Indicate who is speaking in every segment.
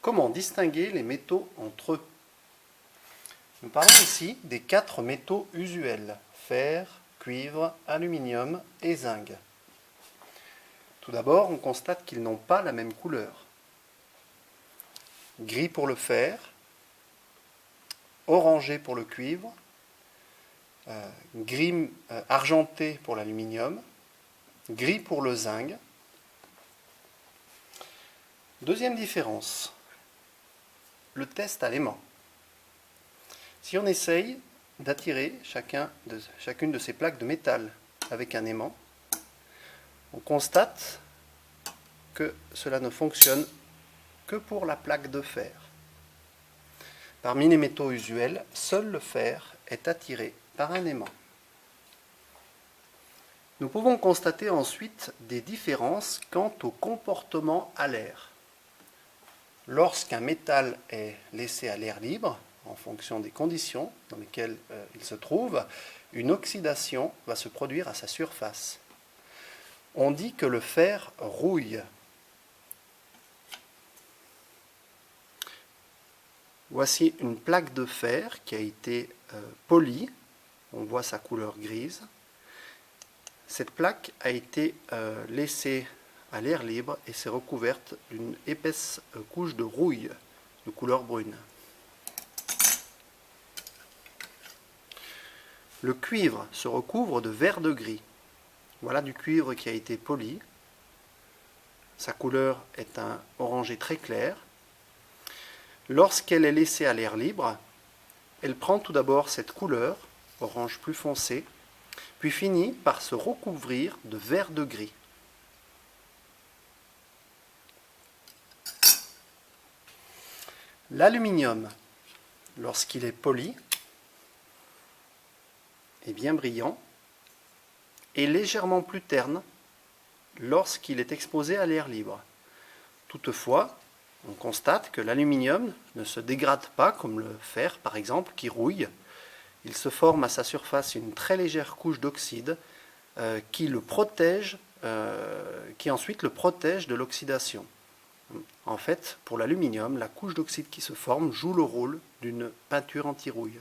Speaker 1: Comment distinguer les métaux entre eux? Nous parlons ici des 4 métaux usuels: fer, cuivre, aluminium et zinc. Tout d'abord, on constate qu'ils n'ont pas la même couleur. Gris pour le fer, orangé pour le cuivre, gris argenté pour l'aluminium, gris pour le zinc. Deuxième différence, le test à l'aimant. Si on essaye d'attirer chacune de ces plaques de métal avec un aimant, on constate que cela ne fonctionne que pour la plaque de fer. Parmi les métaux usuels, seul le fer est attiré par un aimant. Nous pouvons constater ensuite des différences quant au comportement à l'air. Lorsqu'un métal est laissé à l'air libre, en fonction des conditions dans lesquelles il se trouve, une oxydation va se produire à sa surface. On dit que le fer rouille. Voici une plaque de fer qui a été polie. On voit sa couleur grise. Cette plaque a été laissée à l'air libre et s'est recouverte d'une épaisse couche de rouille de couleur brune. Le cuivre se recouvre de vert de gris. Voilà du cuivre qui a été poli. Sa couleur est un orangé très clair. Lorsqu'elle est laissée à l'air libre, elle prend tout d'abord cette couleur, orange plus foncé, puis finit par se recouvrir de vert de gris. L'aluminium, lorsqu'il est poli, est bien brillant et légèrement plus terne lorsqu'il est exposé à l'air libre. Toutefois, on constate que l'aluminium ne se dégrade pas comme le fer par exemple qui rouille. Il se forme à sa surface une très légère couche d'oxyde qui ensuite le protège de l'oxydation. En fait, pour l'aluminium, la couche d'oxyde qui se forme joue le rôle d'une peinture anti-rouille.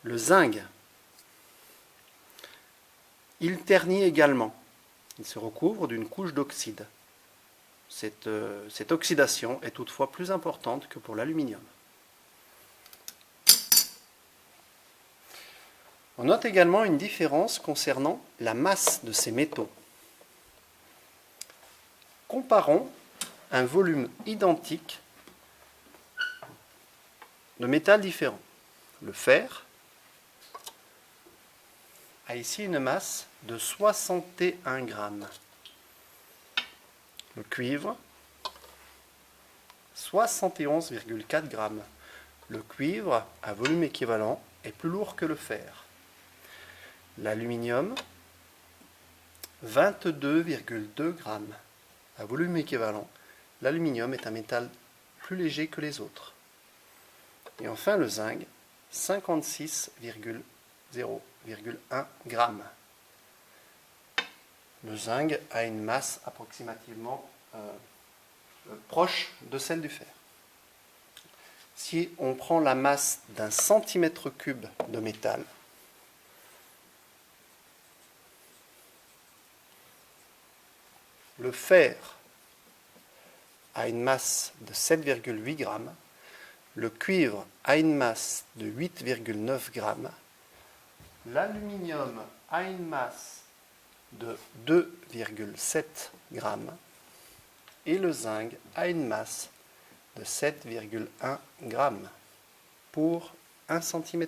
Speaker 1: Le zinc, il ternit également. Il se recouvre d'une couche d'oxyde. Cette oxydation est toutefois plus importante que pour l'aluminium. On note également une différence concernant la masse de ces métaux. Comparons un volume identique de métal différents. Le fer a ici une masse de 61 grammes. Le cuivre, 71,4 grammes. Le cuivre, à volume équivalent, est plus lourd que le fer. L'aluminium, 22,2 grammes. À volume équivalent, l'aluminium est un métal plus léger que les autres. Et enfin le zinc, 56,1 grammes. Le zinc a une masse approximativement proche de celle du fer. Si on prend la masse d'un centimètre cube de métal, le fer a une masse de 7,8 grammes, le cuivre a une masse de 8,9 grammes, l'aluminium a une masse de 2,7 grammes et le zinc a une masse de 7,1 grammes pour 1 cm3.